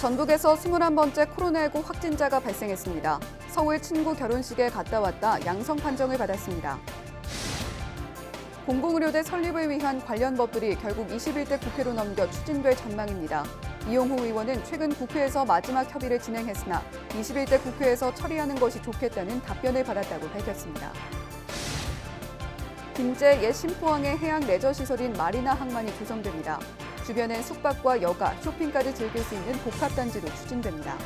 전북에서 21번째 코로나19 확진자가 발생했습니다. 서울 친구 결혼식에 갔다 왔다 양성 판정을 받았습니다. 공공의료대 설립을 위한 관련 법들이 결국 21대 국회로 넘겨 추진될 전망입니다. 이용호 의원은 최근 국회에서 마지막 협의를 진행했으나 21대 국회에서 처리하는 것이 좋겠다는 답변을 받았다고 밝혔습니다. 김제 옛 신포항의 해양 레저시설인 마리나 항만이 조성됩니다. 주변엔 숙박과 여가, 쇼핑까지 즐길 수 있는 복합단지로 추진됩니다.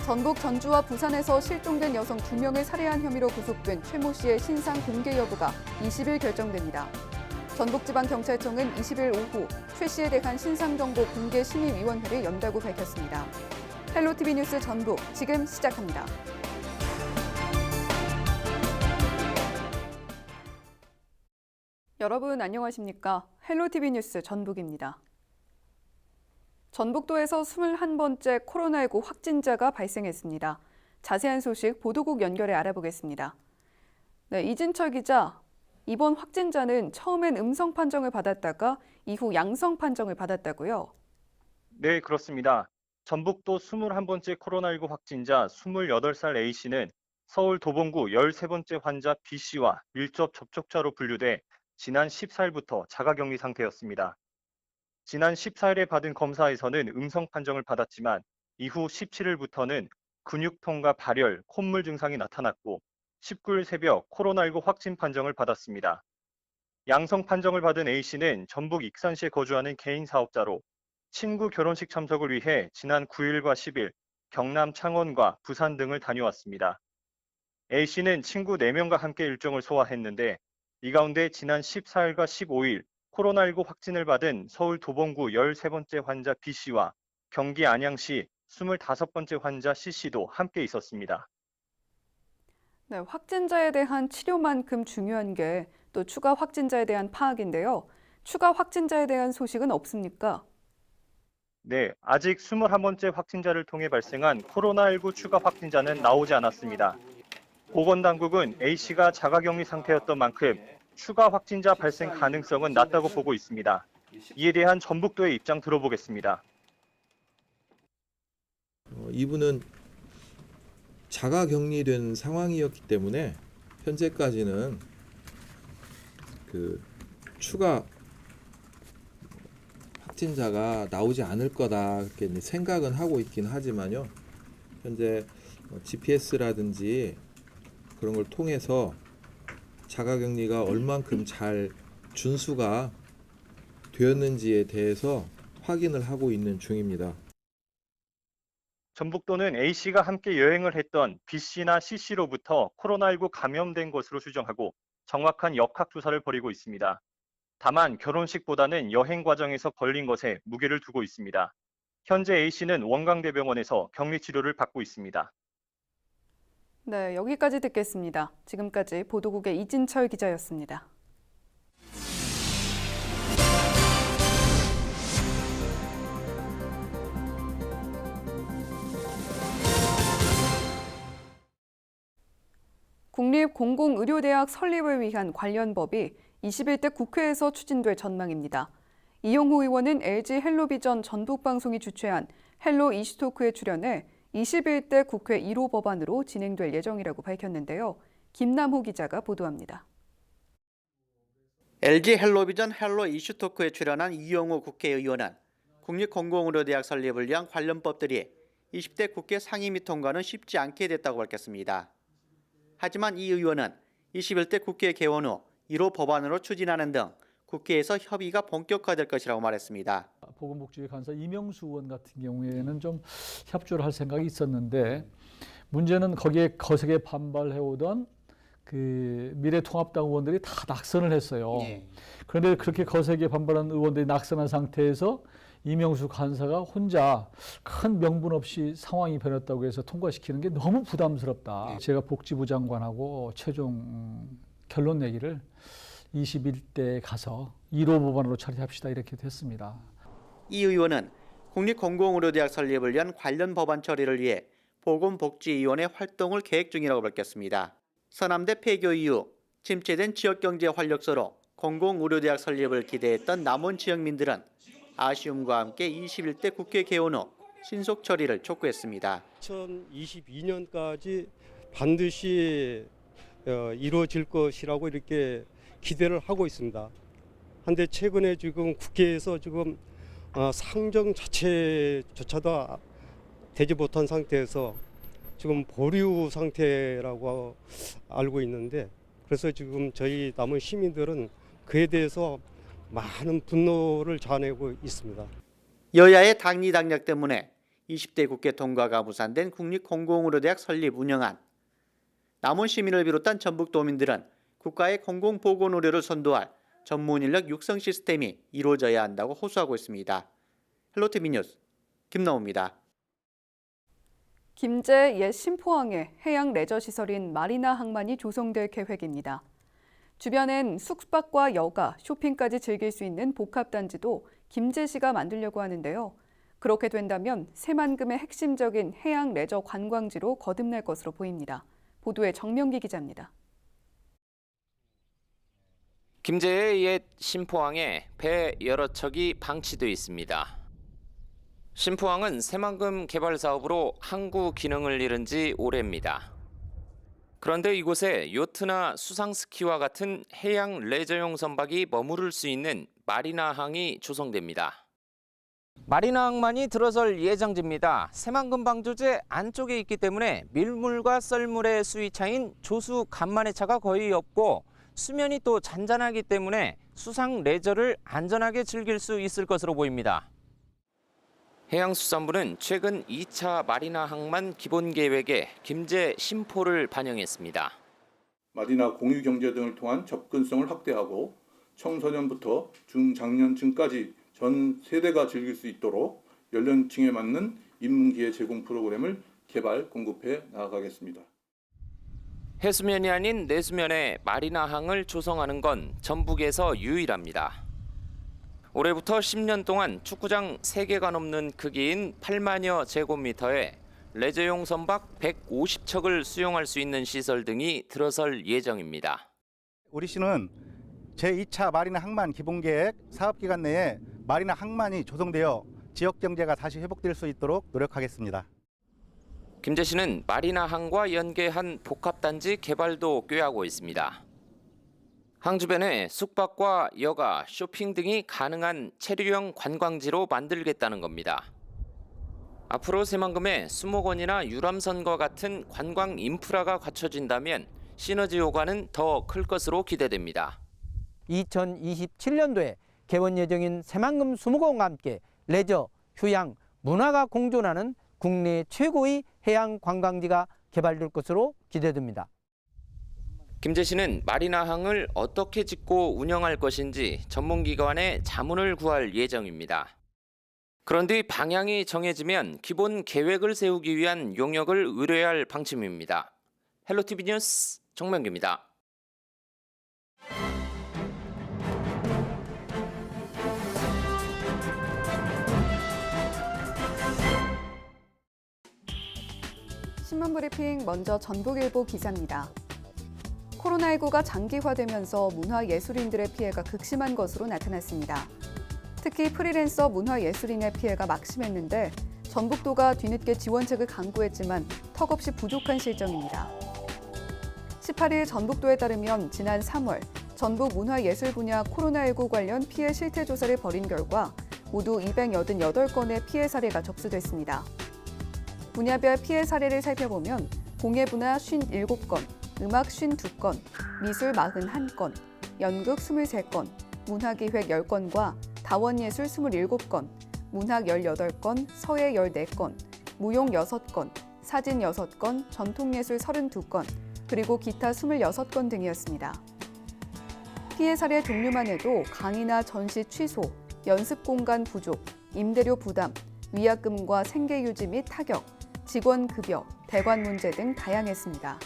전북 전주와 부산에서 실종된 여성 2명을 살해한 혐의로 구속된 최 모 씨의 신상 공개 여부가 20일 결정됩니다. 전북지방경찰청은 20일 오후 최 씨에 대한 신상정보 공개 심의위원회를 연다고 밝혔습니다. 헬로티비 뉴스 전북 지금 시작합니다. 여러분 안녕하십니까? 헬로티비 뉴스 전북입니다. 전북도에서 21번째 코로나19 확진자가 발생했습니다. 자세한 소식 보도국 연결해 알아보겠습니다. 네, 이진철 기자, 이번 확진자는 처음엔 음성 판정을 받았다가 이후 양성 판정을 받았다고요? 네, 그렇습니다. 전북도 21번째 코로나19 확진자 28살 A씨는 서울 도봉구 13번째 환자 B씨와 밀접 접촉자로 분류돼 지난 14일부터 자가격리 상태였습니다. 지난 14일에 받은 검사에서는 음성 판정을 받았지만 이후 17일부터는 근육통과 발열, 콧물 증상이 나타났고 19일 새벽 코로나19 확진 판정을 받았습니다. 양성 판정을 받은 A씨는 전북 익산시에 거주하는 개인 사업자로 친구 결혼식 참석을 위해 지난 9일과 10일 경남 창원과 부산 등을 다녀왔습니다. A씨는 친구 4명과 함께 일정을 소화했는데 이 가운데 지난 14일과 15일 코로나19 확진을 받은 서울 도봉구 13번째 환자 B씨와 경기 안양시 25번째 환자 C씨도 함께 있었습니다. 네, 확진자에 대한 치료만큼 중요한 게 또 추가 확진자에 대한 파악인데요. 추가 확진자에 대한 소식은 없습니까? 네, 아직 21번째 확진자를 통해 발생한 코로나19 추가 확진자는 나오지 않았습니다. 보건당국은 A씨가 자가격리 상태였던 만큼 추가 확진자 발생 가능성은 낮다고 보고 있습니다. 이에 대한 전북도의 입장 들어보겠습니다. 이분은 자가격리된 상황이었기 때문에 현재까지는 추가 확진자가 나오지 않을 거다 이렇게 생각은 하고 있긴 하지만요. 현재 GPS라든지 그런 걸 통해서 자가격리가 얼만큼 잘 준수가 되었는지에 대해서 확인을 하고 있는 중입니다. 전북도는 A씨가 함께 여행을 했던 B씨나 C씨로부터 코로나19 감염된 것으로 추정하고 정확한 역학 조사를 벌이고 있습니다. 다만 결혼식보다는 여행 과정에서 걸린 것에 무게를 두고 있습니다. 현재 A씨는 원광대병원에서 격리 치료를 받고 있습니다. 네, 여기까지 듣겠습니다. 지금까지 보도국의 이진철 기자였습니다. 국립공공의료대학 설립을 위한 관련 법이 21대 국회에서 추진될 전망입니다. 이용호 의원은 LG 헬로비전 전북방송이 주최한 헬로 이슈토크에 출연해 21대 국회 1호 법안으로 진행될 예정이라고 밝혔는데요. 김남호 기자가 보도합니다. LG 헬로비전 헬로 이슈토크에 출연한 이용호 국회의원은 국립공공의료대학 설립을 위한 관련 법들이 20대 국회 상임위 통과는 쉽지 않게 됐다고 밝혔습니다. 하지만 이 의원은 21대 국회 개원 후 1호 법안으로 추진하는 등 국회에서 협의가 본격화될 것이라고 말했습니다. 보건복지위 간사 이명수 의원 같은 경우에는 좀 협조를 할 생각이 있었는데 문제는 거기에 거세게 반발해오던 미래통합당 의원들이 다 낙선을 했어요. 그런데 그렇게 거세게 반발한 의원들이 낙선한 상태에서 이명수 간사가 혼자 큰 명분 없이 상황이 변했다고 해서 통과시키는 게 너무 부담스럽다. 제가 복지부 장관하고 최종 결론 내기를 21대에 가서 1호 법안으로 처리합시다 이렇게 됐습니다. 이 의원은 국립공공의료대학 설립을 위한 관련 법안 처리를 위해 보건복지위원회 활동을 계획 중이라고 밝혔습니다. 서남대 폐교 이후 침체된 지역경제 활력소로 공공의료대학 설립을 기대했던 남원 지역민들은 아쉬움과 함께 21대 국회 개원 후 신속 처리를 촉구했습니다. 2022년까지 반드시 이루어질 것이라고 이렇게 기대를 하고 있습니다. 한데 최근에 지금 국회에서 지금 상정 자체조차도 되지 못한 상태에서 지금 보류 상태라고 알고 있는데, 그래서 지금 저희 남은 시민들은 그에 대해서 많은 분노를 자아내고 있습니다. 여야의 당리당략 때문에 20대 국회 통과가 무산된 국립공공의료대학 설립 운영안. 남원 시민을 비롯한 전북 도민들은 국가의 공공보건의료를 선도할 전문 인력 육성 시스템이 이루어져야 한다고 호소하고 있습니다. 헬로티비 뉴스 김나옵니다. 김제 옛 신포항에 해양 레저 시설인 마리나 항만이 조성될 계획입니다. 주변엔 숙박과 여가, 쇼핑까지 즐길 수 있는 복합단지도 김제시가 만들려고 하는데요. 그렇게 된다면 새만금의 핵심적인 해양 레저 관광지로 거듭날 것으로 보입니다. 보도에 정명기 기자입니다. 김제의 옛 신포항에 배 여러 척이 방치돼 있습니다. 신포항은 새만금 개발 사업으로 항구 기능을 잃은 지 오래입니다. 그런데 이곳에 요트나 수상 스키와 같은 해양 레저용 선박이 머무를 수 있는 마리나항이 조성됩니다. 마리나항만이 들어설 예정지입니다. 새만금 방조제 안쪽에 있기 때문에 밀물과 썰물의 수위 차인 조수 간만의 차가 거의 없고 수면이 또 잔잔하기 때문에 수상 레저를 안전하게 즐길 수 있을 것으로 보입니다. 해양수산부는 최근 2차 마리나 항만 기본 계획에 김제 신포를 반영했습니다. 마리나 공유 경제 등을 통한 접근성을 확대하고 청소년부터 중장년층까지 전 세대가 즐길 수 있도록 연령층에 맞는 입문기회 제공 프로그램을 개발, 공급해 나아가겠습니다. 해수면이 아닌 내수면에 마리나항을 조성하는 건 전북에서 유일합니다. 올해부터 10년 동안 축구장 3개가 넘는 크기인 8만여 제곱미터에 레저용 선박 150척을 수용할 수 있는 시설 등이 들어설 예정입니다. 우리 시는 제2차 마리나 항만 기본계획 사업기간 내에 마리나 항만이 조성되어 지역경제가 다시 회복될 수 있도록 노력하겠습니다. 김제시는 마리나항과 연계한 복합단지 개발도 꾀하고 있습니다. 항 주변에 숙박과 여가, 쇼핑 등이 가능한 체류형 관광지로 만들겠다는 겁니다. 앞으로 새만금에 수목원이나 유람선과 같은 관광 인프라가 갖춰진다면 시너지 효과는 더 클 것으로 기대됩니다. 2027년도에 개원 예정인 새만금 수목원과 함께 레저, 휴양, 문화가 공존하는 국내 최고의 해양 관광지가 개발될 것으로 기대됩니다. 김제시는 마리나항을 어떻게 짓고 운영할 것인지 전문기관에 자문을 구할 예정입니다. 그런데 방향이 정해지면 기본 계획을 세우기 위한 용역을 의뢰할 방침입니다. 헬로티비 뉴스 정명기입니다. 신문브리핑 먼저 전북일보 기사입니다. 코로나19가 장기화되면서 문화예술인들의 피해가 극심한 것으로 나타났습니다. 특히 프리랜서 문화예술인의 피해가 막심했는데 전북도가 뒤늦게 지원책을 강구했지만 턱없이 부족한 실정입니다. 18일 전북도에 따르면 지난 3월 전북 문화예술 분야 코로나19 관련 피해 실태 조사를 벌인 결과 모두 288건의 피해 사례가 접수됐습니다. 분야별 피해 사례를 살펴보면 공예분야 57건, 음악 52건, 미술 41건, 연극 23건, 문화기획 10건과 다원예술 27건, 문학 18건, 서예 14건, 무용 6건, 사진 6건, 전통예술 32건, 그리고 기타 26건 등이었습니다. 피해 사례 종류만 해도 강의나 전시 취소, 연습 공간 부족, 임대료 부담, 위약금과 생계 유지 및 타격, 직원 급여, 대관 문제 등 다양했습니다.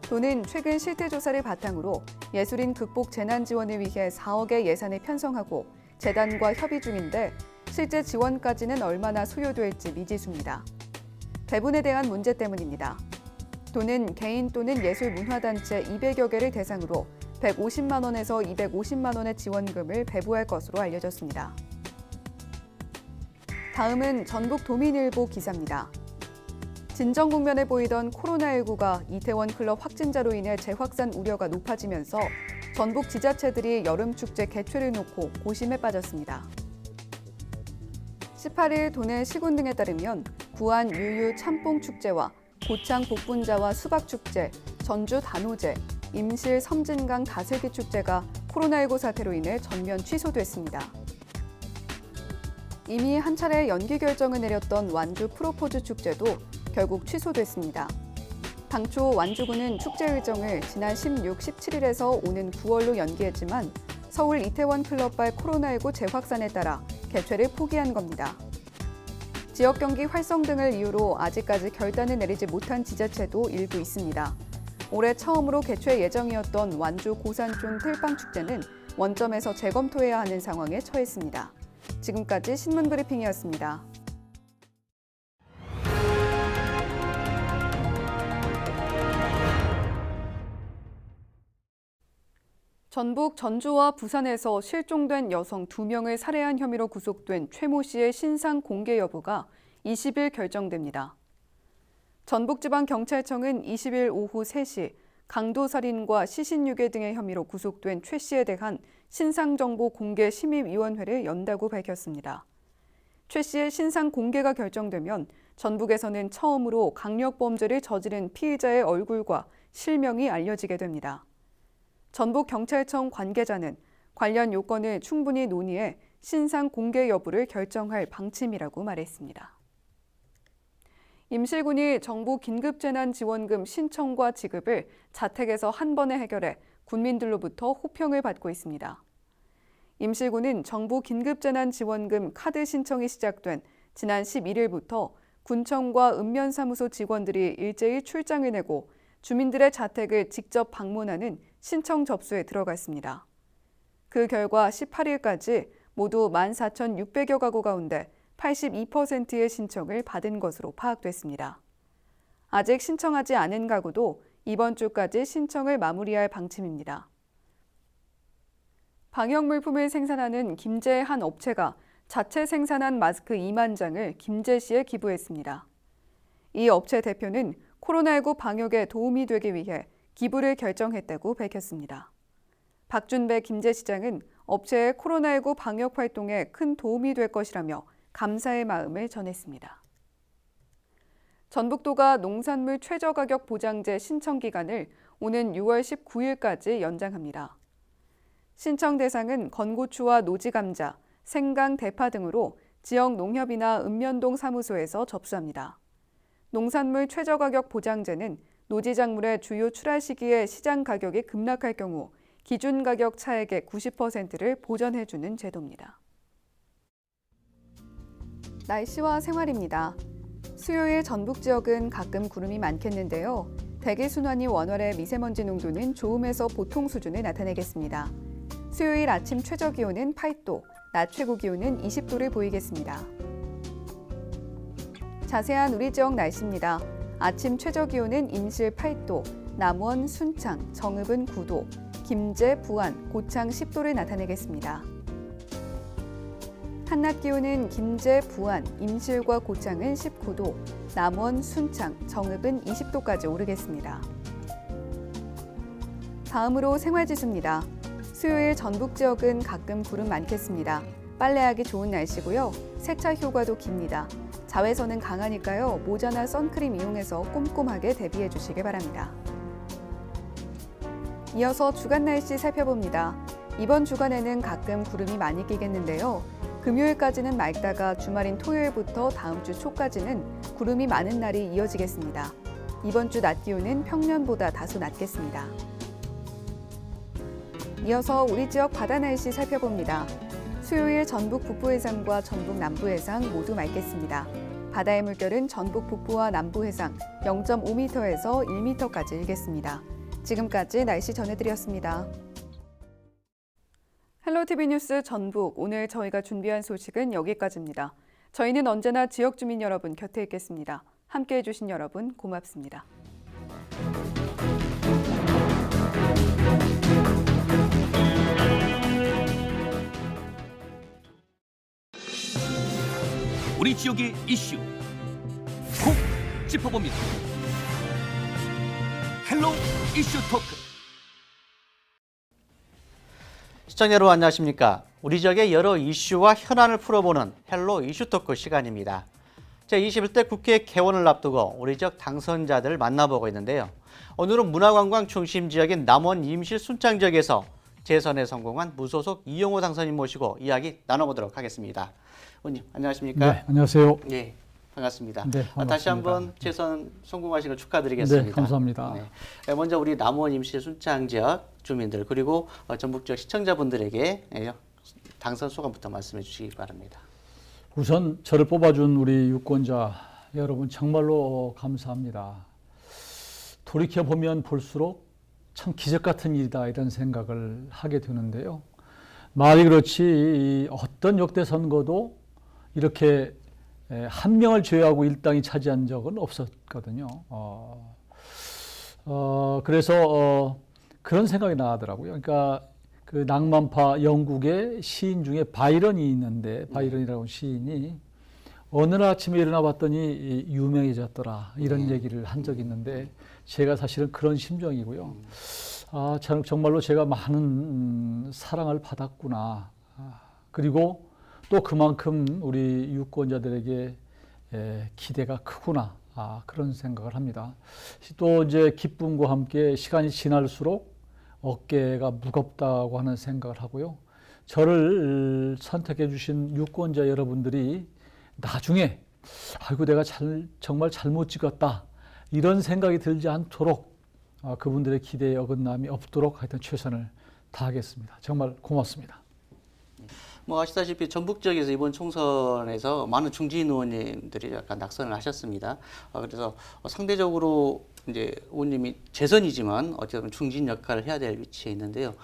도는 최근 실태 조사를 바탕으로 예술인 극복 재난 지원을 위해 4억의 예산을 편성하고 재단과 협의 중인데 실제 지원까지는 얼마나 소요될지 미지수입니다. 배분에 대한 문제 때문입니다. 도는 개인 또는 예술문화단체 200여 개를 대상으로 150만 원에서 250만 원의 지원금을 배부할 것으로 알려졌습니다. 다음은 전북 도민일보 기사입니다. 진정 국면에 보이던 코로나19가 이태원 클럽 확진자로 인해 재확산 우려가 높아지면서 전북 지자체들이 여름축제 개최를 놓고 고심에 빠졌습니다. 18일 도내 시군 등에 따르면 부안 유유 참뽕축제와 고창 복분자와 수박축제, 전주 단오제, 임실 섬진강 다슬기 축제가 코로나19 사태로 인해 전면 취소됐습니다. 이미 한 차례 연기 결정을 내렸던 완주 프로포즈 축제도 결국 취소됐습니다. 당초 완주군은 축제 일정을 지난 16, 17일에서 오는 9월로 연기했지만 서울 이태원 클럽발 코로나19 재확산에 따라 개최를 포기한 겁니다. 지역 경기 활성 등을 이유로 아직까지 결단을 내리지 못한 지자체도 일부 있습니다. 올해 처음으로 개최 예정이었던 완주 고산촌 틀빵축제는 원점에서 재검토해야 하는 상황에 처했습니다. 지금까지 신문브리핑이었습니다. 전북 전주와 부산에서 실종된 여성 2명을 살해한 혐의로 구속된 최 모 씨의 신상 공개 여부가 20일 결정됩니다. 전북지방경찰청은 20일 오후 3시 강도살인과 시신유괴 등의 혐의로 구속된 최 씨에 대한 신상정보 공개 심의위원회를 연다고 밝혔습니다. 최 씨의 신상 공개가 결정되면 전북에서는 처음으로 강력범죄를 저지른 피의자의 얼굴과 실명이 알려지게 됩니다. 전북경찰청 관계자는 관련 요건을 충분히 논의해 신상 공개 여부를 결정할 방침이라고 말했습니다. 임실군이 정부 긴급재난지원금 신청과 지급을 자택에서 한 번에 해결해 군민들로부터 호평을 받고 있습니다. 임실군은 정부 긴급재난지원금 카드 신청이 시작된 지난 11일부터 군청과 읍면사무소 직원들이 일제히 출장을 내고 주민들의 자택을 직접 방문하는 신청 접수에 들어갔습니다. 그 결과 18일까지 모두 14,600여 가구 가운데 82%의 신청을 받은 것으로 파악됐습니다. 아직 신청하지 않은 가구도 이번 주까지 신청을 마무리할 방침입니다. 방역물품을 생산하는 김제의 한 업체가 자체 생산한 마스크 2만 장을 김제시에 기부했습니다. 이 업체 대표는 코로나19 방역에 도움이 되기 위해 기부를 결정했다고 밝혔습니다. 박준배 김제시장은 업체의 코로나19 방역 활동에 큰 도움이 될 것이라며 감사의 마음을 전했습니다. 전북도가 농산물 최저가격 보장제 신청 기간을 오는 6월 19일까지 연장합니다. 신청 대상은 건고추와 노지감자, 생강, 대파 등으로 지역 농협이나 읍면동 사무소에서 접수합니다. 농산물 최저가격 보장제는 노지작물의 주요 출하 시기에 시장 가격이 급락할 경우 기준 가격 차액의 90%를 보전해주는 제도입니다. 날씨와 생활입니다. 수요일 전북 지역은 가끔 구름이 많겠는데요. 대기순환이 원활해 미세먼지 농도는 좋음에서 보통 수준을 나타내겠습니다. 수요일 아침 최저기온은 8도, 낮 최고기온은 20도를 보이겠습니다. 자세한 우리 지역 날씨입니다. 아침 최저기온은 임실 8도, 남원, 순창, 정읍은 9도, 김제, 부안, 고창 10도를 나타내겠습니다. 한낮 기온은 김제, 부안, 임실과 고창은 19도, 남원, 순창, 정읍은 20도까지 오르겠습니다. 다음으로 생활지수입니다. 수요일 전북 지역은 가끔 구름 많겠습니다. 빨래하기 좋은 날씨고요. 세차 효과도 깁니다. 자외선은 강하니까요. 모자나 선크림 이용해서 꼼꼼하게 대비해 주시기 바랍니다. 이어서 주간 날씨 살펴봅니다. 이번 주간에는 가끔 구름이 많이 끼겠는데요. 금요일까지는 맑다가 주말인 토요일부터 다음 주 초까지는 구름이 많은 날이 이어지겠습니다. 이번 주 낮 기온은 평년보다 다소 낮겠습니다. 이어서 우리 지역 바다 날씨 살펴봅니다. 수요일 전북 북부 해상과 전북 남부 해상 모두 맑겠습니다. 바다의 물결은 전북 북부와 남부 해상 0.5m에서 1m까지 일겠습니다. 지금까지 날씨 전해드렸습니다. 헬로티비 뉴스 전북, 오늘 저희가 준비한 소식은 여기까지입니다. 저희는 언제나 지역 주민 여러분 곁에 있겠습니다. 함께해 주신 여러분 고맙습니다. 우리 지역의 이슈 콕 짚어봅니다. 헬로 이슈 토크. 시청자 여러분 안녕하십니까? 우리 지역의 여러 이슈와 현안을 풀어보는 헬로 이슈 토크 시간입니다. 제21대 국회 개원을 앞두고 우리 지역 당선자들을 만나보고 있는데요. 오늘은 문화관광 중심 지역인 남원 임실 순창 지역에서 재선에 성공한 무소속 이용호 당선인 모시고 이야기 나눠보도록 하겠습니다. 의원님 안녕하십니까? 네, 안녕하세요. 네, 반갑습니다. 네, 반갑습니다. 다시 한번 재선 성공하신 걸 축하드리겠습니다. 네, 감사합니다. 네. 먼저 우리 남원 임실 순창 지역 주민들 그리고 전북 지역 시청자분들에게 당선 소감부터 말씀해 주시기 바랍니다. 우선 저를 뽑아준 우리 유권자 여러분 정말로 감사합니다. 돌이켜보면 볼수록 참 기적 같은 일이다 이런 생각을 하게 되는데요. 말이 그렇지 어떤 역대 선거도 이렇게 한 명을 제외하고 일당이 차지한 적은 없었거든요. 그래서 그런 생각이 나더라고요. 그러니까 그 낭만파 영국의 시인 중에 바이런이 있는데 바이런이라고 시인이 어느 날 아침에 일어나 봤더니 유명해졌더라 이런 얘기를 한 적이 있는데 제가 사실은 그런 심정이고요. 저는 정말로 제가 많은 사랑을 받았구나. 그리고 또 그만큼 우리 유권자들에게 기대가 크구나. 그런 생각을 합니다. 또 이제 기쁨과 함께 시간이 지날수록 어깨가 무겁다고 하는 생각을 하고요. 저를 선택해 주신 유권자 여러분들이 나중에 아이고 내가 정말 잘못 찍었다 이런 생각이 들지 않도록 그분들의 기대에 어긋남이 없도록 하여튼 최선을 다하겠습니다. 정말 고맙습니다. 뭐 아시다시피 전북 지역에서 이번 총선에서 많은 중진 의원님들이 약간 낙선을 하셨습니다. 그래서 상대적으로 이제 의원님이 재선이지만 어쨌든 중진 역할을 해야 될 위치에 있는데요.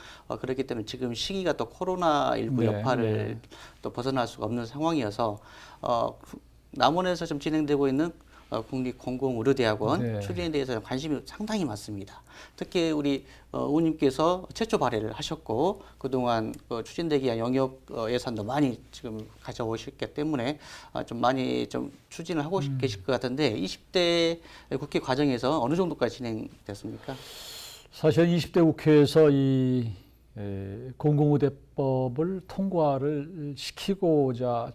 그렇기 때문에 지금 시기가 또 코로나19 여파를 또 벗어날 수가 없는 상황이어서 남원에서 좀 진행되고 있는 국립공공의료대학원 추진에 대해서 관심이 상당히 많습니다. 특히 우리 의원님께서 최초 발의를 하셨고 그동안 추진되기 위한 영역 예산도 많이 지금 가져오셨기 때문에 좀 많이 좀 추진을 하고 계실 것 같은데 20대 국회 과정에서 어느 정도까지 진행됐습니까? 사실 20대 국회에서 이 공공의대법을 통과를 시키고자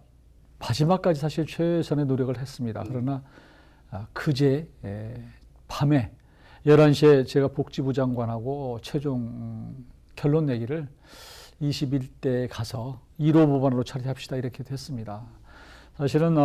마지막까지 사실 최선의 노력을 했습니다. 그러나 그제 밤에 11시에 제가 복지부 장관하고 최종 결론 내기를 21대에 가서 1호 법안으로 처리합시다 이렇게 됐습니다. 사실은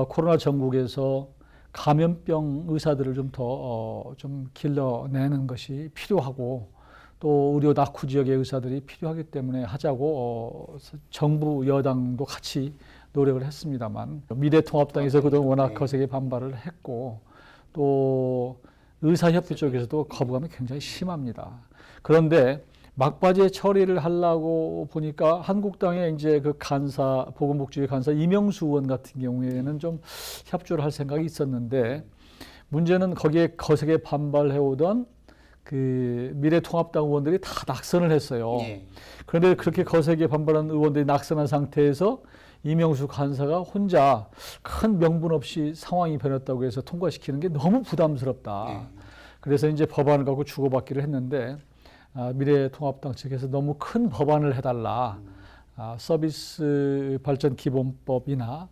코로나 전국에서 감염병 의사들을 좀 더 좀 길러내는 것이 필요하고 또 의료 낙후 지역의 의사들이 필요하기 때문에 하자고 정부 여당도 같이 노력을 했습니다만 미래통합당에서 그동안 워낙 거세게 반발을 했고 또 의사협회 쪽에서도 거부감이 굉장히 심합니다. 그런데 막바지에 처리를 하려고 보니까 한국당의 이제 그 간사 보건복지위 간사 이명수 의원 같은 경우에는 좀 협조를 할 생각이 있었는데 문제는 거기에 거세게 반발해오던 그 미래통합당 의원들이 다 낙선을 했어요. 그런데 그렇게 거세게 반발한 의원들이 낙선한 상태에서 이명수 간사가 혼자 큰 명분 없이 상황이 변했다고 해서 통과시키는 게 너무 부담스럽다. 그래서 이제 법안을 갖고 주고받기를 했는데 미래통합당 측에서 너무 큰 법안을 해달라. 서비스 발전 기본법이나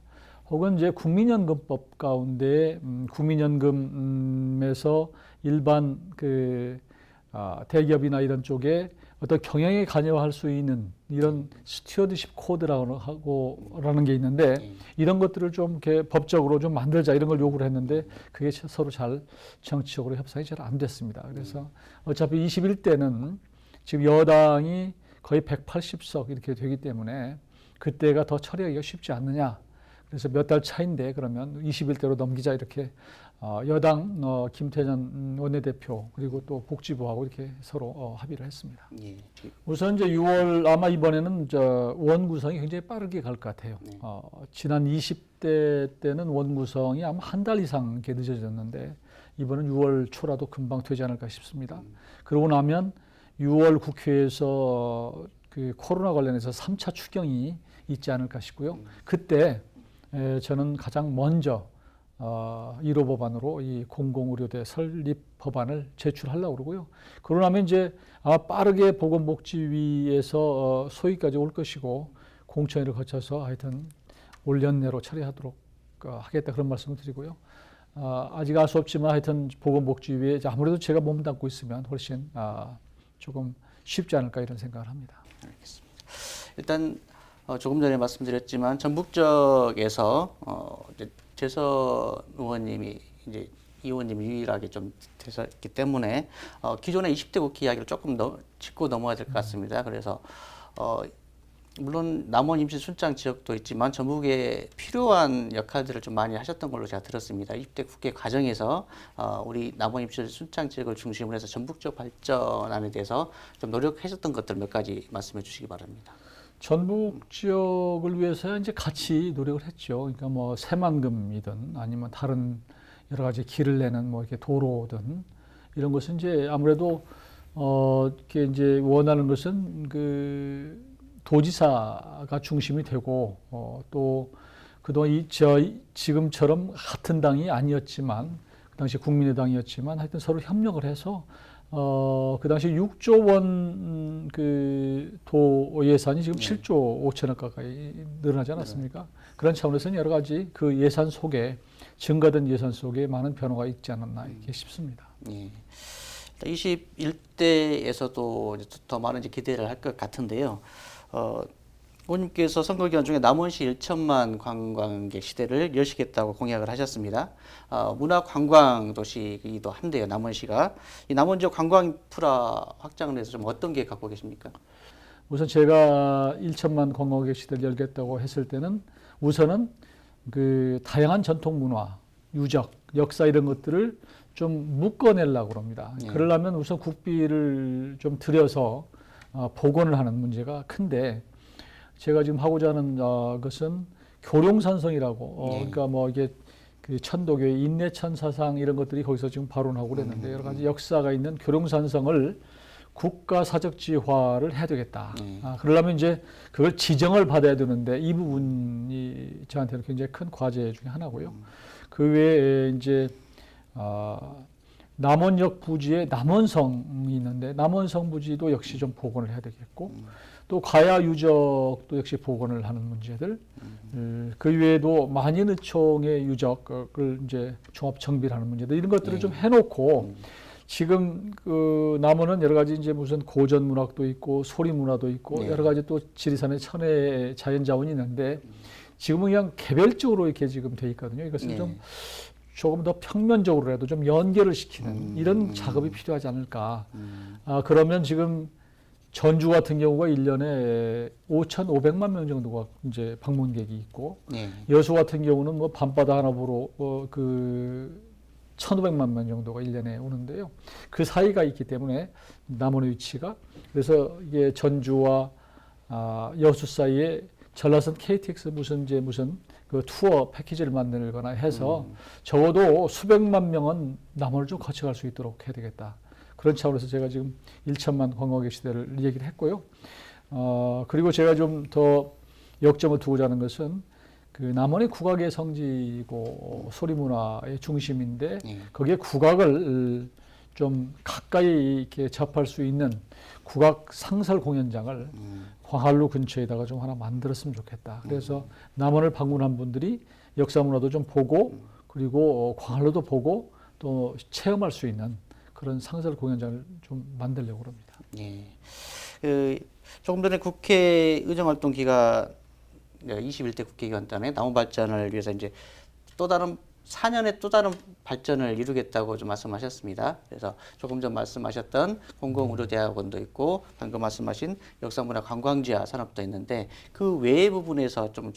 혹은 이제 국민연금법 가운데 국민연금에서 일반 그 대기업이나 이런 쪽에 어떤 경영에 관여할 수 있는 이런 스튜어드십 코드라는 게 있는데 이런 것들을 좀 이렇게 법적으로 좀 만들자 이런 걸 요구를 했는데 그게 서로 잘 정치적으로 협상이 잘 안 됐습니다. 그래서 어차피 21대는 지금 여당이 거의 180석 이렇게 되기 때문에 그때가 더 처리하기가 쉽지 않느냐. 그래서 몇 달 차인데 그러면 21대로 넘기자 이렇게 여당 김태년 원내대표 그리고 또 복지부하고 이렇게 서로 합의를 했습니다. 우선 이제 6월 아마 이번에는 원 구성이 굉장히 빠르게 갈 것 같아요. 지난 20대 때는 원 구성이 아마 한 달 이상 이렇게 늦어졌는데 이번은 6월 초라도 금방 되지 않을까 싶습니다. 그러고 나면 6월 국회에서 그 코로나 관련해서 3차 추경이 있지 않을까 싶고요. 그때 저는 가장 먼저 1호 법안으로 이 공공의료대 설립 법안을 제출하려고 그러고요. 그러고 나면 이제 아마 빠르게 보건복지위에서 소위까지 올 것이고 공청회를 거쳐서 하여튼 올 연내로 처리하도록 하겠다 그런 말씀을 드리고요. 아직 알 수 없지만 하여튼 보건복지위에 아무래도 제가 몸담고 있으면 훨씬 조금 쉽지 않을까 이런 생각을 합니다. 알겠습니다. 일단 조금 전에 말씀드렸지만 전북적에서 이제 재선 의원님이 이제 이 의원님이 유일하게 좀 되셨기 때문에 기존의 20대 국회 이야기를 조금 짚고 넘어야 될 것 같습니다. 그래서 물론 남원 임시 순창 지역도 있지만 전북에 필요한 역할들을 좀 많이 하셨던 걸로 제가 들었습니다. 20대 국회 과정에서 우리 남원 임시 순창 지역을 중심으로 해서 전북적 발전안에 대해서 좀 노력하셨던 것들 몇 가지 말씀해 주시기 바랍니다. 전북 지역을 위해서 이제 같이 노력을 했죠. 그러니까 뭐 새만금이든 아니면 다른 여러 가지 길을 내는 뭐 이렇게 도로든 이런 것은 이제 아무래도 이렇게 이제 원하는 것은 그 도지사가 중심이 되고 또 그동안 지금처럼 같은 당이 아니었지만 그 당시 국민의당이었지만 하여튼 서로 협력을 해서 그 당시 6조 원 그 도 예산이 지금 7조 5천억 가까이 늘어나지 않았습니까? 그런 차원에서는 여러 가지 그 예산 속에 증가된 예산 속에 많은 변화가 있지 않았나 이렇게 싶습니다. 예. 21대에서도 더 많은 기대를 할 것 같은데요. 의원님께서 선거 기간 중에 남원시 1천만 관광객 시대를 여시겠다고 공약을 하셨습니다. 문화 관광 도시이기도 한데요, 남원시가. 이 남원 지역 관광 인프라 확장을 해서 좀 어떤 계획 갖고 계십니까? 우선 제가 1천만 관광객 시대를 열겠다고 했을 때는 우선은 그 다양한 전통 문화, 유적, 역사 이런 것들을 좀 묶어내려고 합니다. 그러려면 우선 국비를 좀 들여서 복원을 하는 문제가 큰데 제가 지금 하고자 하는 것은 교룡산성이라고 그러니까 뭐 이게 그 천도교의 인내천사상 이런 것들이 거기서 지금 발원하고 그랬는데 여러 가지 역사가 있는 교룡산성을 국가 사적지화를 해야 되겠다. 그러려면 이제 그걸 지정을 받아야 되는데 이 부분이 저한테는 굉장히 큰 과제 중에 하나고요. 그 외에 이제 남원역 부지에 남원성이 있는데 남원성 부지도 역시 좀 복원을 해야 되겠고 또 가야 유적도 역시 복원을 하는 문제들 그 외에도 만인의총의 유적을 이제 종합 정비를 하는 문제들 이런 것들을 좀 해놓고 지금 그 남원은 여러 가지 이제 무슨 고전 문학도 있고 소리 문화도 있고 여러 가지 또 지리산의 천혜 자연 자원이 있는데 지금은 그냥 개별적으로 이렇게 지금 돼 있거든요. 이것을 좀 조금 더 평면적으로라도 좀 연결을 시키는 이런 작업이 필요하지 않을까. 그러면 지금 전주 같은 경우가 1년에 5,500만 명 정도가 이제 방문객이 있고 여수 같은 경우는 뭐 밤바다 하나 보러 그 1,500만 명 정도가 1년에 오는데요. 그 사이가 있기 때문에 남원의 위치가 그래서 이게 전주와 여수 사이에 전라선 KTX 무슨 그 투어 패키지를 만들거나 해서 적어도 수백만 명은 남원을 좀 거쳐갈 수 있도록 해야 되겠다. 그런 차원에서 제가 지금 1천만 관광객 시대를 얘기를 했고요. 그리고 제가 좀 더 역점을 두고자 하는 것은 그 남원이 국악의 성지이고 소리문화의 중심인데 거기에 국악을 좀 가까이 이렇게 접할 수 있는 국악 상설 공연장을 광활루 근처에다가 좀 하나 만들었으면 좋겠다. 그래서 남원을 방문한 분들이 역사 문화도 좀 보고 그리고 광활루도 보고 또 체험할 수 있는 그런 상설 공연장을 좀 만들려고 합니다. 조금 전에 국회 의정활동 기간 21대 국회 기간 동안에 남원 발전을 위해서 이제 또 다른 4년에 또 다른 발전을 이루겠다고 좀 말씀하셨습니다. 그래서 조금 전 말씀하셨던 공공의료대학원도 있고 방금 말씀하신 역사문화 관광지화 산업도 있는데 그 외의 부분에서 좀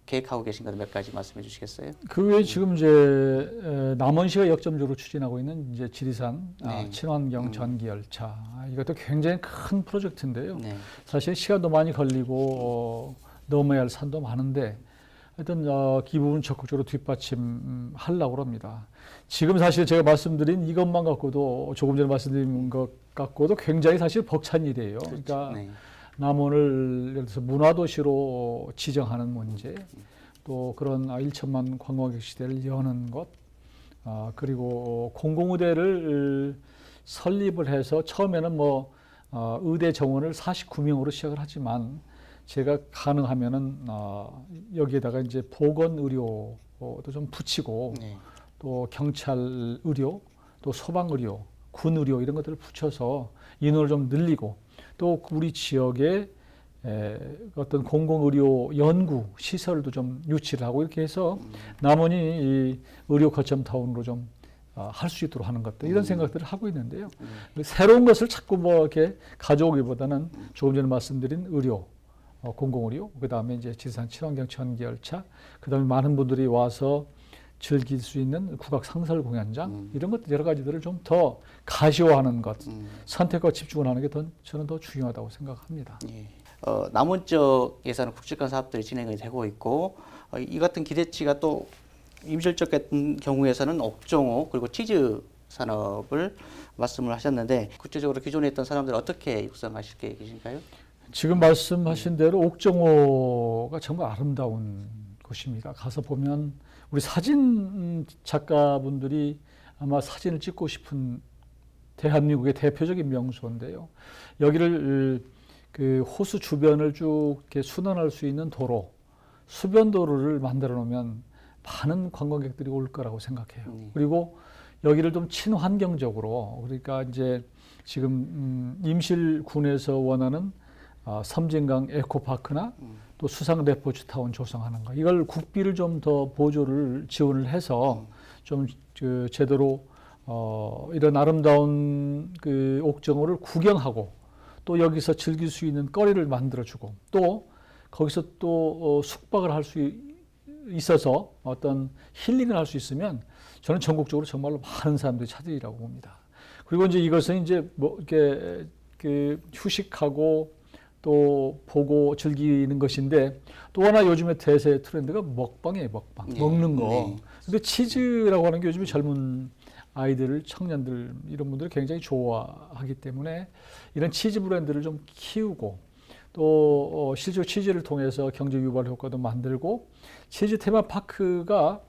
계획하고 계신 것 몇 가지 말씀해 주시겠어요? 그 외에 지금 이제 남원시가 역점적으로 추진하고 있는 이제 지리산 친환경 전기 열차 이것도 굉장히 큰 프로젝트인데요. 사실 시간도 많이 걸리고 넘어야 할 산도 많은데 하여튼 그 부분 적극적으로 뒷받침하려고 합니다. 지금 사실 제가 말씀드린 이것만 갖고도 조금 전에 말씀드린 것 갖고도 굉장히 사실 벅찬 일이에요. 그러니까 남원을 예를 들어서 문화도시로 지정하는 문제, 또 그런 1천만 관광객 시대를 여는 것, 그리고 공공의대를 설립을 해서 처음에는 의대 정원을 49명으로 시작을 하지만 제가 가능하면은 여기에다가 이제 보건의료도 좀 붙이고 또 경찰 의료, 또 소방 의료, 군 의료 이런 것들을 붙여서 인원을 좀 늘리고 또 우리 지역에 어떤 공공의료 연구 시설도 좀 유치를 하고 이렇게 해서 남원이 이 의료 거점 타운으로 좀 할 수 있도록 하는 것들 이런 생각들을 하고 있는데요. 새로운 것을 자꾸 이렇게 가져오기보다는 조금 전에 말씀드린 의료, 공공의료, 그 다음에 이제 지산 친환경 전기열차, 그 다음에 많은 분들이 와서 즐길 수 있는 국악 상설 공연장 이런 것들 여러 가지들을 좀 더 가시화하는 것, 선택과 집중을 하는 게 저는 더 중요하다고 생각합니다. 예. 남원 지역에서는 굵직한 사업들이 진행이 되고 있고 이 같은 기대치가 또 임실적 같은 경우에서는 옥정호 그리고 치즈 산업을 말씀을 하셨는데 구체적으로 기존에 있던 사람들 어떻게 육성하실 계획이신가요? 지금 말씀하신 대로 옥정호가 정말 아름다운 곳입니다. 가서 보면 우리 사진 작가분들이 아마 사진을 찍고 싶은 대한민국의 대표적인 명소인데요. 여기를 그 호수 주변을 쭉 이렇게 순환할 수 있는 도로, 수변도로를 만들어 놓으면 많은 관광객들이 올 거라고 생각해요. 그리고 여기를 좀 친환경적으로, 그러니까 이제 지금 임실군에서 원하는 섬진강 에코파크나 또 수상레포츠타운 조성하는 거, 이걸 국비를 좀 더 보조를 지원을 해서 좀 제대로 이런 아름다운 그 옥정호를 구경하고 또 여기서 즐길 수 있는 거리를 만들어주고 또 거기서 또 숙박을 할 수 있어서 어떤 힐링을 할 수 있으면 저는 전국적으로 정말로 많은 사람들이 찾으리라고 봅니다. 그리고 이제 이것은 이제 이렇게 그 휴식하고 또 보고 즐기는 것인데 또 하나 요즘에 대세 트렌드가 먹방이에요, 먹방. 먹는 거. 근데 치즈라고 하는 게 요즘에 젊은 아이들, 청년들 이런 분들이 굉장히 좋아하기 때문에 이런 치즈 브랜드를 좀 키우고 또 실제로 치즈를 통해서 경제 유발 효과도 만들고 치즈 테마파크가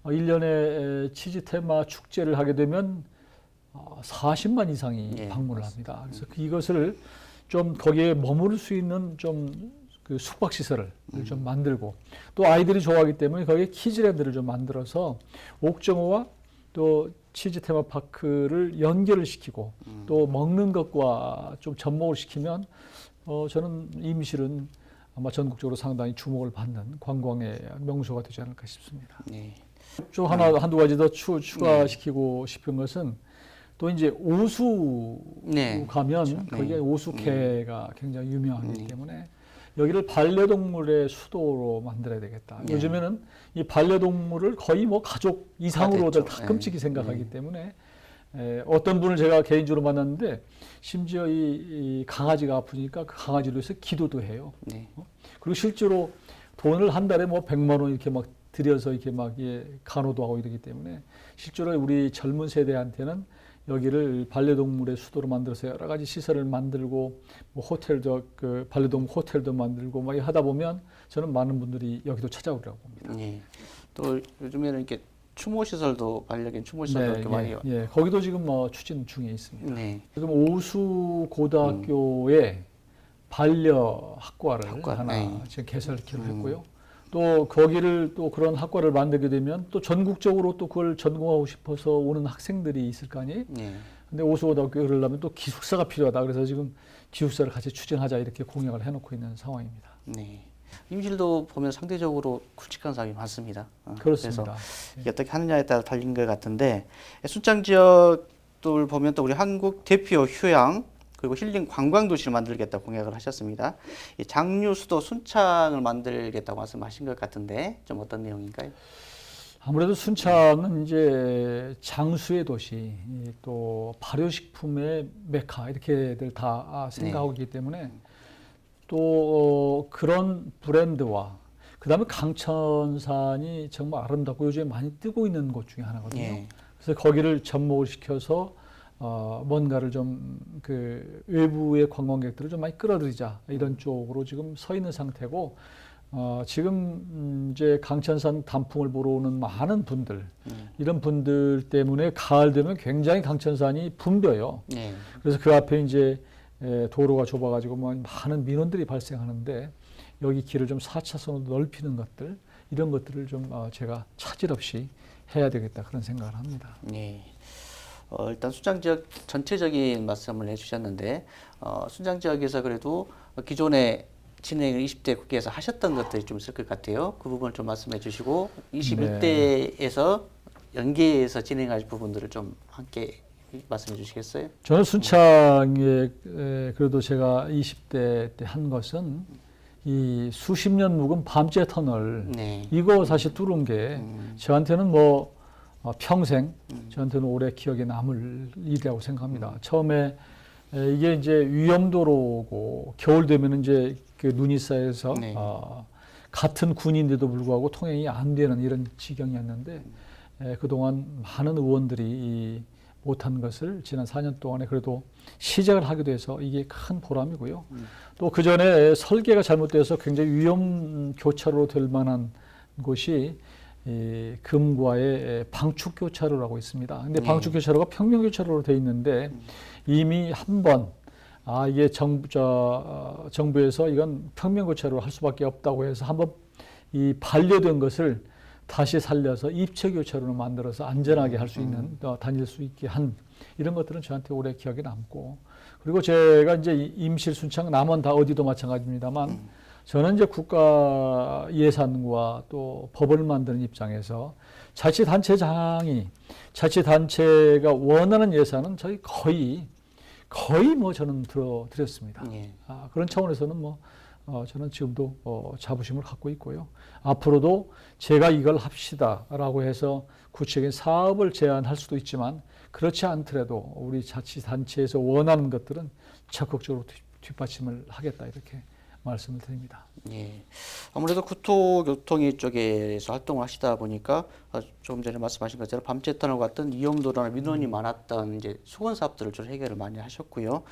1년에 치즈 테마 축제를 하게 되면 40만 이상이 방문을 합니다. 그래서 이것을 좀 거기에 머무를 수 있는 좀 그 숙박 시설을 좀 만들고 또 아이들이 좋아하기 때문에 거기에 키즈랜드를 좀 만들어서 옥정호와 또 치즈 테마파크를 연결을 시키고 또 먹는 것과 좀 접목을 시키면 저는 임실은 아마 전국적으로 상당히 주목을 받는 관광의 명소가 되지 않을까 싶습니다. 좀 한두 가지 더 추가시키고 싶은 것은 또 이제 오수 가면 거기에 오수캐가 굉장히 유명하기 때문에 여기를 반려동물의 수도로 만들어야 되겠다. 요즘에는 이 반려동물을 거의 가족 이상으로들 다 끔찍이 생각하기 때문에 어떤 분을 제가 개인적으로 만났는데 심지어 이 강아지가 아프니까 그 강아지를 위해서 기도도 해요. 그리고 실제로 돈을 한 달에 100만 원 이렇게 들여서 이렇게 간호도 하고 이러기 때문에 실제로 우리 젊은 세대한테는 여기를 반려동물의 수도로 만들어서 여러 가지 시설을 만들고 호텔도 그 반려동물 호텔도 만들고 하다 보면 저는 많은 분들이 여기도 찾아오려고 봅니다. 또 요즘에는 이렇게 추모 시설도 반려견 추모 시설도 이렇게 많이 거기도 지금 추진 중에 있습니다. 지금 오수 고등학교에 반려 학과를 하나 지금 개설키로 했고요. 또 거기를 또 그런 학과를 만들게 되면 또 전국적으로 또 그걸 전공하고 싶어서 오는 학생들이 있을 거 아니에요? 근데 오수고등학교에 그러려면 또 기숙사가 필요하다. 그래서 지금 기숙사를 같이 추진하자 이렇게 공약을 해놓고 있는 상황입니다. 임실도 보면 상대적으로 굵직한 사업이 많습니다. 그렇습니다. 그래서 이게 어떻게 하느냐에 따라 달린 것 같은데 순창 지역을 보면 또 우리 한국 대표 휴양 그리고 힐링 관광 도시를 만들겠다고 공약을 하셨습니다. 이 장류 수도 순창을 만들겠다고 말씀하신 것 같은데 좀 어떤 내용인가요? 아무래도 순창은 이제 장수의 도시, 또 발효식품의 메카 이렇게들 다 생각하고 있기 때문에 또 그런 브랜드와 그다음에 강천산이 정말 아름답고 요즘에 많이 뜨고 있는 곳 중에 하나거든요. 그래서 거기를 접목을 시켜서 뭔가를 좀 그 외부의 관광객들을 좀 많이 끌어들이자 이런 쪽으로 지금 서 있는 상태고 지금 이제 강천산 단풍을 보러 오는 많은 분들, 이런 분들 때문에 가을 되면 굉장히 강천산이 붐벼요. 네. 그래서 그 앞에 이제 도로가 좁아가지고 많은 민원들이 발생하는데 여기 길을 좀 4차선으로 넓히는 것들, 이런 것들을 좀 제가 차질 없이 해야 되겠다 그런 생각을 합니다. 네. 일단 순창 지역 전체적인 말씀을 해주셨는데 순창 지역에서 그래도 기존에 진행을 20대 국회에서 하셨던 것들이 좀 있을 것 같아요. 그 부분을 좀 말씀해 주시고 21대에서 연계해서 진행할 부분들을 좀 함께 말씀해 주시겠어요? 저는 순창에 그래도 제가 20대 때 한 것은 이 수십 년 묵은 밤제 터널, 네. 이거 사실 뚫은 게 저한테는 뭐 평생, 저한테는 오래 기억에 남을 일이라고 생각합니다. 처음에 이게 이제 위험도로고 겨울 되면 이제 그 눈이 쌓여서 네. 같은 군인데도 불구하고 통행이 안 되는 이런 지경이었는데 그동안 많은 의원들이 못한 것을 지난 4년 동안에 그래도 시작을 하게 돼서 이게 큰 보람이고요. 또 그 전에 설계가 잘못돼서 굉장히 위험 교차로로 될 만한 곳이 금과의 방축 교차로라고 있습니다. 근데 방축 교차로가 평면 교차로로 돼 있는데 이미 한 번 이게 정부에서 이건 평면 교차로로 할 수밖에 없다고 해서 한번 이 반려된 것을 다시 살려서 입체 교차로로 만들어서 안전하게 할 수 있는 다닐 수 있게 한 이런 것들은 저한테 오래 기억에 남고, 그리고 제가 이제 임실 순창 남원 다 어디도 마찬가지입니다만 저는 이제 국가 예산과 또 법을 만드는 입장에서 자치단체장이 자치단체가 원하는 예산은 저희 거의 뭐 저는 드렸습니다. 그런 차원에서는 뭐 저는 지금도 자부심을 갖고 있고요. 앞으로도 제가 이걸 합시다라고 해서 구체적인 사업을 제안할 수도 있지만 그렇지 않더라도 우리 자치단체에서 원하는 것들은 적극적으로 뒷받침을 하겠다 이렇게 말씀을 드립니다. 예. 아무래도 국토교통위 쪽에서 활동을 하시다 보니까 조금 전에 말씀하신 것처럼 밤새 터널 같은 이용도로나 민원이 많았던 이제 수건 사업들을 주로 해결을 많이 하셨고요.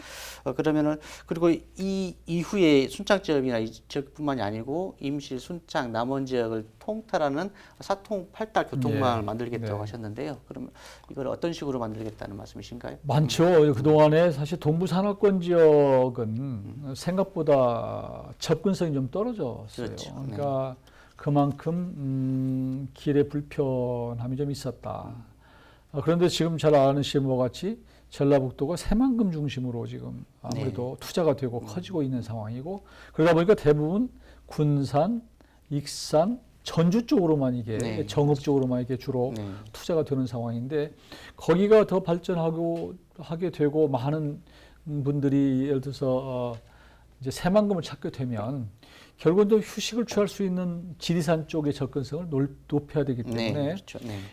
그러면은 그리고 이 이후에 순창 지역이나 이 지역뿐만이 아니고 임실, 순창, 남원 지역을 통달하는 사통 8달 교통망을 만들겠다고 하셨는데요. 그러면 이걸 어떤 식으로 만들겠다는 말씀이신가요? 많죠. 그동안에 사실 동부산업권 지역은 생각보다 접근성이 좀 떨어졌어요. 그렇죠. 그러니까 그만큼 길의 불편함이 좀 있었다. 그런데 지금 잘 아시는 것 같이 전라북도가 새만금 중심으로 지금 아무래도 투자가 되고 커지고 있는 상황이고, 그러다 보니까 대부분 군산, 익산, 전주 쪽으로만 이게 정읍 쪽으로만 이게 주로 투자가 되는 상황인데, 거기가 더 하게 되고 많은 분들이 예를 들어서 이제 새만금을 찾게 되면 결국은 또 휴식을 취할 수 있는 지리산 쪽의 접근성을 높여야 되기 때문에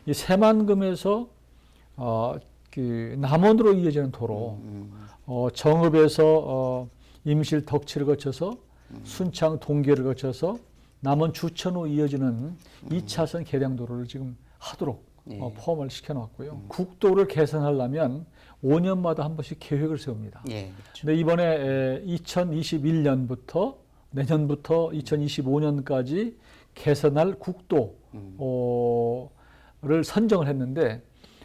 이 새만금에서 그 남원으로 이어지는 도로, 정읍에서 임실 덕치를 거쳐서 순창 동계를 거쳐서 남원 주천으로 이어지는 2차선 계량도로를 지금 하도록 포함을 시켜놨고요. 국도를 개선하려면 5년마다 한 번씩 계획을 세웁니다. 근데 이번에 2021년부터 내년부터 2025년까지 개선할 국도를 선정을 했는데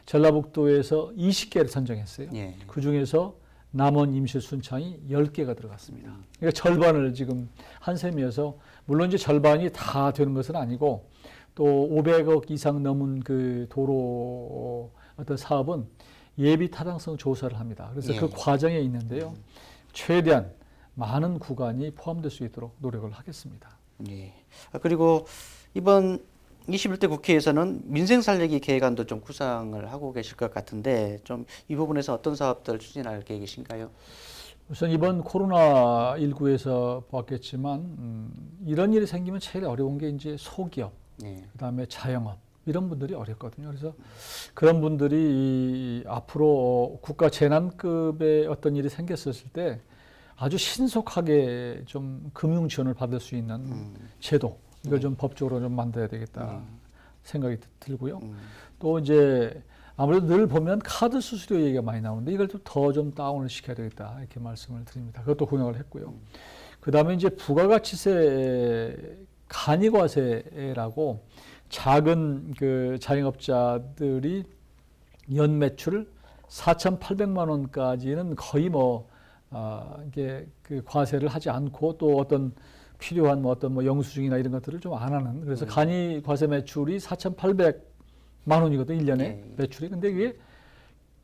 전라북도에서 20개를 선정했어요. 그 중에서 남원, 임실, 순창이 10개가 들어갔습니다. 그러니까 절반을 지금 한 셈이어서, 물론 이제 절반이 다 되는 것은 아니고 또 500억 이상 넘은 그 도로 어떤 사업은 예비 타당성 조사를 합니다. 그래서 그 과정에 있는데요. 최대한 많은 구간이 포함될 수 있도록 노력을 하겠습니다. 그리고 이번 21대 국회에서는 민생 살리기 계획안도 좀 구상을 하고 계실 것 같은데 좀 이 부분에서 어떤 사업들 추진할 계획이신가요? 우선 이번 코로나19에서 보았겠지만 이런 일이 생기면 제일 어려운 게 이제 소기업, 그다음에 자영업 이런 분들이 어렵거든요. 그래서 그런 분들이 앞으로 국가 재난급의 어떤 일이 생겼을 때 아주 신속하게 좀 금융 지원을 받을 수 있는 제도, 이걸 좀 법적으로 좀 만들어야 되겠다 생각이 들고요. 또 이제 아무래도 늘 보면 카드 수수료 얘기가 많이 나오는데 이걸 더 좀 다운을 시켜야 되겠다 이렇게 말씀을 드립니다. 그것도 공약을 했고요. 그 다음에 이제 부가가치세 간이과세라고 작은 그 자영업자들이 연 매출 4,800만 원까지는 거의 이게 그 과세를 하지 않고 또 어떤 필요한 영수증이나 이런 것들을 좀 안 하는, 그래서 간이과세 매출이 4,800만 원이거든, 1년에 매출이. 근데 이게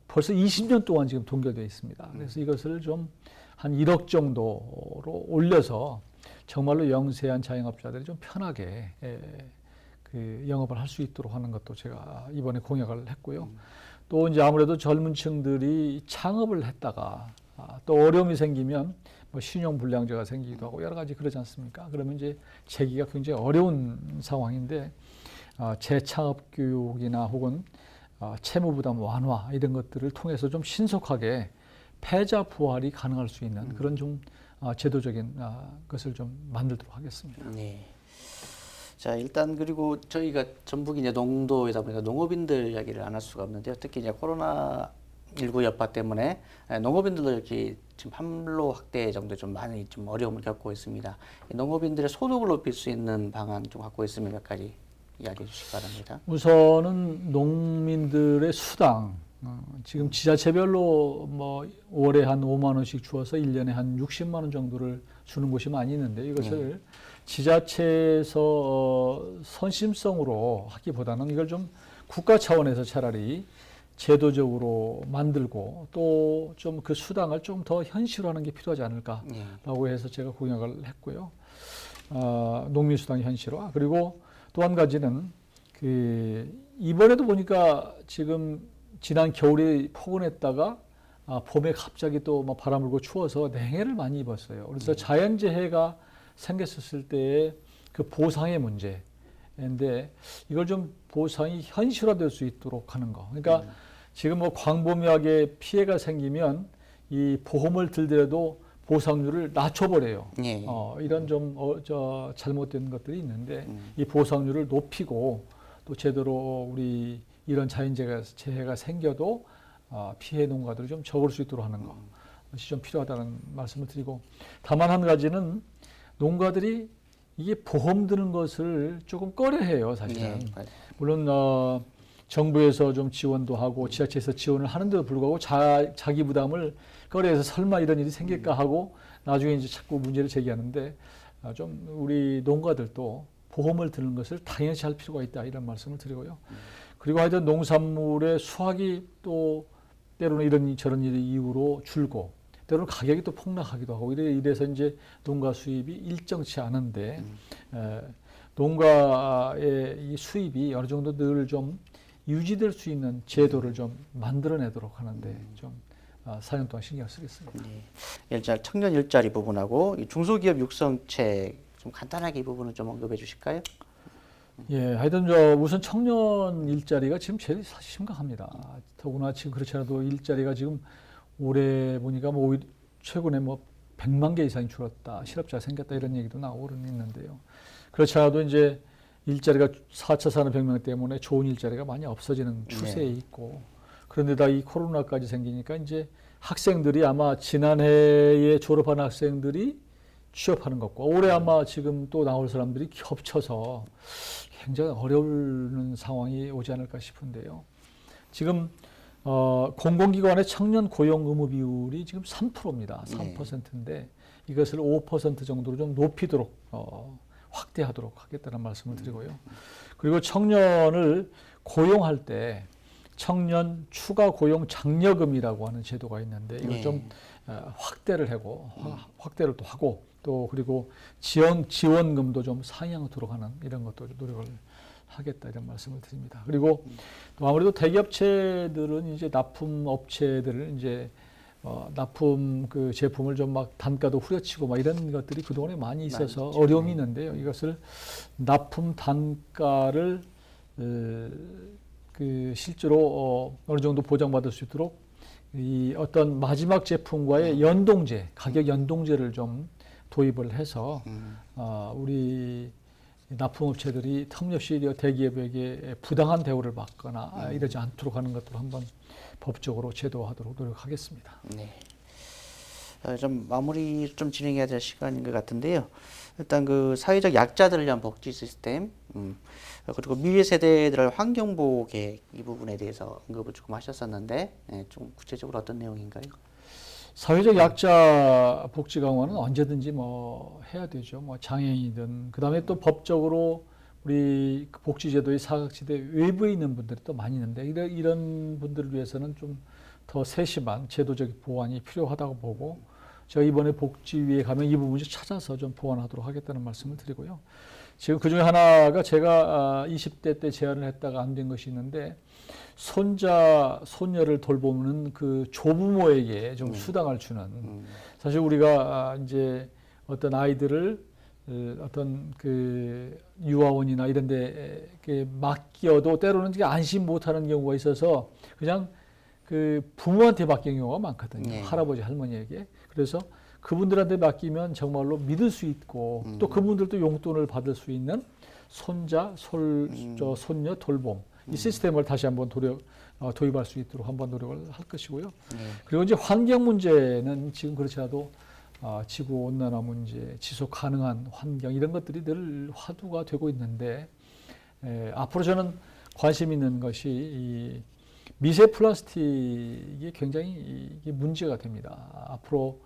벌써 20년 동안 지금 동결되어 있습니다. 그래서 이것을 좀 한 1억 정도로 올려서 정말로 영세한 자영업자들이 좀 편하게 그 영업을 할 수 있도록 하는 것도 제가 이번에 공약을 했고요. 또 이제 아무래도 젊은 층들이 창업을 했다가 또 어려움이 생기면 신용 불량자가 생기기도 하고 여러 가지 그러지 않습니까? 그러면 이제 재기가 굉장히 어려운 상황인데 재창업 교육이나 혹은 채무 부담 완화 이런 것들을 통해서 좀 신속하게 패자 부활이 가능할 수 있는 그런 좀 제도적인 것을 좀 만들도록 하겠습니다. 네. 자, 일단 그리고 저희가 전북이 이제 농도이다 보니까 농업인들 이야기를 안 할 수가 없는데요. 특히 이제 코로나19 여파 때문에 농업인들도 이렇게 지금 판로 확대 정도 좀 많이 좀 어려움을 겪고 있습니다. 농업인들의 소득을 높일 수 있는 방안 좀 갖고 있으면 몇 가지 이야기해 주시기 바랍니다. 우선은 농민들의 수당, 지금 지자체별로 월에 한 5만 원씩 주어서 1년에 한 60만 원 정도를 주는 곳이 많이 있는데 이것을 지자체에서 선심성으로 하기보다는 이걸 좀 국가 차원에서 차라리 제도적으로 만들고 또 좀 그 수당을 좀 더 현실화하는 게 필요하지 않을까라고 해서 제가 공약을 했고요. 농민수당 현실화. 그리고 또 한 가지는 이번에도 보니까 지금 지난 겨울에 포근했다가 봄에 갑자기 또 바람 불고 추워서 냉해를 많이 입었어요. 그래서 자연재해가 생겼을 때의 그 보상의 문제인데 이걸 좀 보상이 현실화될 수 있도록 하는 거. 그러니까 지금 광범위하게 피해가 생기면 이 보험을 들더라도 보상률을 낮춰버려요. 이런 좀 잘못된 것들이 있는데 이 보상률을 높이고 또 제대로 우리 이런 자연재해가 생겨도 피해 농가들이 좀 적을 수 있도록 하는 것이 좀 필요하다는 말씀을 드리고, 다만 한 가지는 농가들이 이게 보험 드는 것을 조금 꺼려해요, 사실은. 물론 정부에서 좀 지원도 하고 지자체에서 지원을 하는데도 불구하고 자기 부담을 꺼려해서 설마 이런 일이 생길까 하고 나중에 이제 자꾸 문제를 제기하는데 좀 우리 농가들도 보험을 드는 것을 당연시 할 필요가 있다, 이런 말씀을 드리고요. 그리고 하여튼 농산물의 수확이 또 때로는 이런 저런 일 이유로 줄고 때로는 가격이 또 폭락하기도 하고 이래서 이제 농가 수입이 일정치 않은데 농가의 이 수입이 어느 정도 늘 좀 유지될 수 있는 제도를 좀 만들어내도록 하는데 좀 4년 동안 신경 쓰겠습니다. 일자 청년 일자리 부분하고 중소기업 육성책 좀 간단하게 이 부분은 좀 언급해 주실까요? 예, 하여튼 우선 청년 일자리가 지금 제일 사실 심각합니다. 더구나 지금 그렇지 않아도 일자리가 지금 올해 보니까 최근에 100만 개 이상이 줄었다, 실업자가 생겼다 이런 얘기도 나오고는 있는데요. 그렇지 않아도 이제 일자리가 4차 산업혁명 때문에 좋은 일자리가 많이 없어지는 추세에 있고, 그런데다 이 코로나까지 생기니까 이제 학생들이 아마 지난해에 졸업한 학생들이 취업하는 것과 올해 아마 지금 또 나올 사람들이 겹쳐서 굉장히 어려운 상황이 오지 않을까 싶은데요. 지금 공공기관의 청년 고용 의무 비율이 지금 3%입니다. 3%인데 이것을 5% 정도로 좀 높이도록 확대하도록 하겠다는 말씀을 드리고요. 그리고 청년을 고용할 때 청년 추가 고용 장려금이라고 하는 제도가 있는데 이걸 좀 확대를 또 하고 또 그리고 지원금도 좀 상향하도록 하는 이런 것도 노력을 하겠다, 이런 말씀을 드립니다. 그리고 또 아무래도 대기업체들은 이제 납품 업체들을 이제 납품 그 제품을 좀 단가도 후려치고 이런 것들이 그동안에 많이 있어서 어려움이 있는데요. 이것을 납품 단가를 실제로 어느 정도 보장받을 수 있도록 이 어떤 마지막 제품과의 연동제, 가격 연동제를 좀 도입을 해서 우리 납품업체들이 텀없이 대기업에게 부당한 대우를 받거나 이러지 않도록 하는 것도 한번 법적으로 제도화하도록 노력하겠습니다. 네. 좀 마무리 좀 진행해야 될 시간인 것 같은데요. 일단 그 사회적 약자들을 위한 복지 시스템, 그리고 미래 세대들의 환경 보호 계획 이 부분에 대해서 언급을 조금 하셨었는데 좀 구체적으로 어떤 내용인가요? 사회적 약자 복지 강화는 언제든지 뭐 해야 되죠. 뭐 장애인이든 그다음에 또 법적으로 우리 복지제도의 사각지대 외부에 있는 분들이 또 많이 있는데 이런 분들을 위해서는 좀 더 세심한 제도적 보완이 필요하다고 보고 제가 이번에 복지위에 가면 이 부분을 찾아서 좀 보완하도록 하겠다는 말씀을 드리고요. 지금 그중에 하나가 제가 20대 때 제안을 했다가 안 된 것이 있는데 손자, 손녀를 돌보는 그 조부모에게 좀 수당을 주는 사실 우리가 이제 어떤 아이들을 어떤 그 유아원이나 이런 데 맡겨도 때로는 안심 못하는 경우가 있어서 그냥 그 부모한테 맡기는 경우가 많거든요. 네. 할아버지 할머니에게. 그래서 그분들한테 맡기면 정말로 믿을 수 있고 또 그분들도 용돈을 받을 수 있는 손자, 손녀 돌봄 이 시스템을 다시 한번 도입할 수 있도록 한번 노력을 할 것이고요. 그리고 이제 환경 문제는 지금 그렇지 않아도 지구 온난화 문제, 지속 가능한 환경 이런 것들이 늘 화두가 되고 있는데 앞으로 저는 관심 있는 것이 이 미세 플라스틱이 굉장히 이게 문제가 됩니다. 앞으로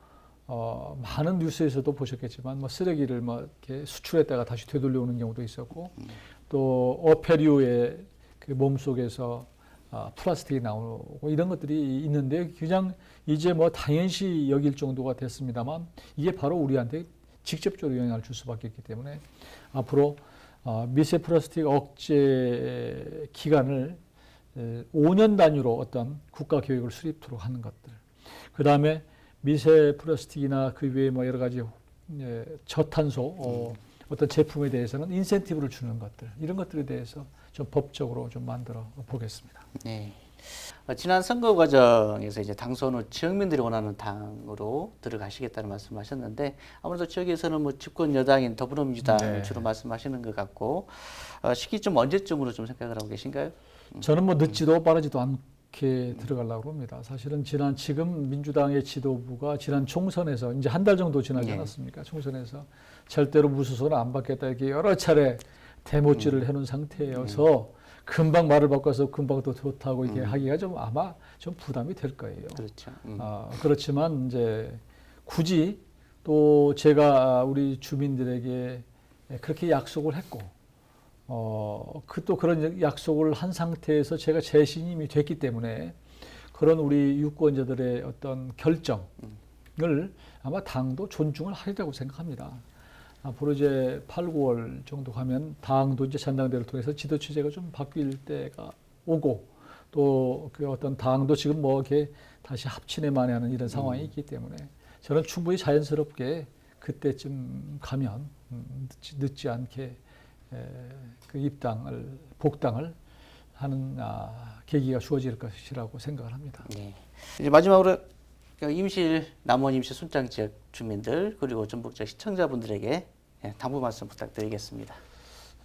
많은 뉴스에서도 보셨겠지만 뭐 쓰레기를 뭐 이렇게 수출했다가 다시 되돌려오는 경우도 있었고 또 어패류의 그 몸속에서 플라스틱이 나오고 이런 것들이 있는데 그냥 이제 뭐 당연시 여길 정도가 됐습니다만 이게 바로 우리한테 직접적으로 영향을 줄 수밖에 없기 때문에 앞으로 미세 플라스틱 억제 기간을 5년 단위로 어떤 국가 교육을 수립토록 하는 것들. 그 다음에 미세 플라스틱이나 그 외에 뭐 여러 가지 저탄소 어떤 제품에 대해서는 인센티브를 주는 것들 이런 것들에 대해서 좀 법적으로 좀 만들어 보겠습니다. 네. 지난 선거 과정에서 이제 당선 후 지역민들이 원하는 당으로 들어가시겠다는 말씀하셨는데 아무래도 지역에서는 뭐 집권 여당인 더불어민주당을 네. 주로 말씀하시는 것 같고 시기점 언제쯤으로 좀 생각을 하고 계신가요? 저는 뭐 늦지도 빠르지도 않게 들어가려고 합니다. 사실은 지금 민주당의 지도부가 지난 총선에서 이제 한 달 정도 지나지 않았습니까? 총선에서 절대로 무소속은 안 받겠다 이렇게 여러 차례 대모질을 해놓은 상태여서 금방 말을 바꿔서 금방 또 좋다고 이렇게 하기가 좀 아마 좀 부담이 될 거예요. 그렇죠. 그렇지만 이제 굳이 또 제가 우리 주민들에게 그렇게 약속을 했고 또 그런 약속을 한 상태에서 제가 재신임이 됐기 때문에 그런 우리 유권자들의 어떤 결정을 아마 당도 존중을 하리라고 생각합니다. 앞으로 이제 8, 9월 정도 가면 당도 이제 전당대회를 통해서 지도 체제가 좀 바뀔 때가 오고 또 그 어떤 당도 지금 뭐 이렇게 다시 합친에 만회하는 이런 상황이 있기 때문에 저는 충분히 자연스럽게 그때쯤 가면 늦지 않게 그 복당을 하는 계기가 주어질 것이라고 생각을 합니다. 네. 이제 마지막으로 남원 임실 순창 지역 주민들 그리고 전북 지역 시청자분들에게 당부 말씀 부탁드리겠습니다.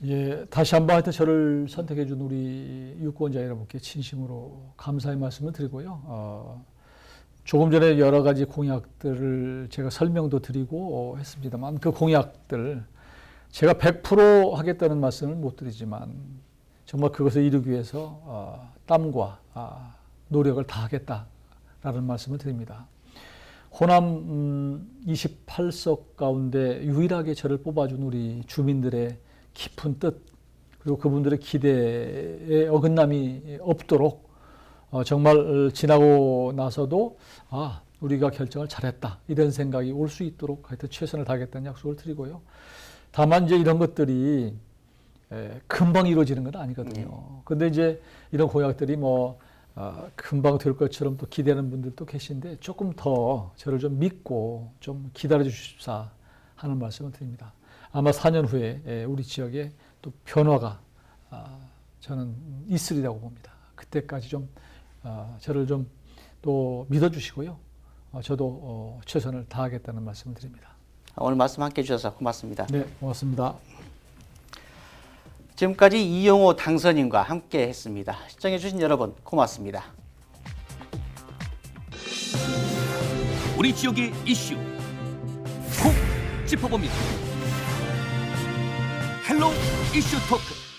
예, 다시 한번 하여튼 저를 선택해 준 우리 유권자 여러분께 진심으로 감사의 말씀을 드리고요. 조금 전에 여러 가지 공약들을 제가 설명도 드리고 했습니다만 그 공약들 제가 100% 하겠다는 말씀을 못 드리지만 정말 그것을 이루기 위해서 땀과 노력을 다하겠다라는 말씀을 드립니다. 호남 28석 가운데 유일하게 저를 뽑아준 우리 주민들의 깊은 뜻 그리고 그분들의 기대에 어긋남이 없도록 정말 지나고 나서도 우리가 결정을 잘했다 이런 생각이 올 수 있도록 하여튼 최선을 다하겠다는 약속을 드리고요. 다만 이제 이런 것들이 금방 이루어지는 건 아니거든요. 근데 이제 이런 공약들이 뭐 금방 될 것처럼 또 기대하는 분들도 계신데 조금 더 저를 좀 믿고 좀 기다려 주십사 하는 말씀을 드립니다. 아마 4년 후에 우리 지역에 또 변화가 저는 있으리라고 봅니다. 그때까지 좀 저를 좀 또 믿어주시고요. 저도 최선을 다하겠다는 말씀을 드립니다. 오늘 말씀 함께 해주셔서 고맙습니다. 네, 고맙습니다. 지금까지 이용호 당선인과 함께 했습니다. 시청해주신 여러분 고맙습니다. 우리 지역의 이슈 콕 짚어봅니다. 헬로 이슈 토크.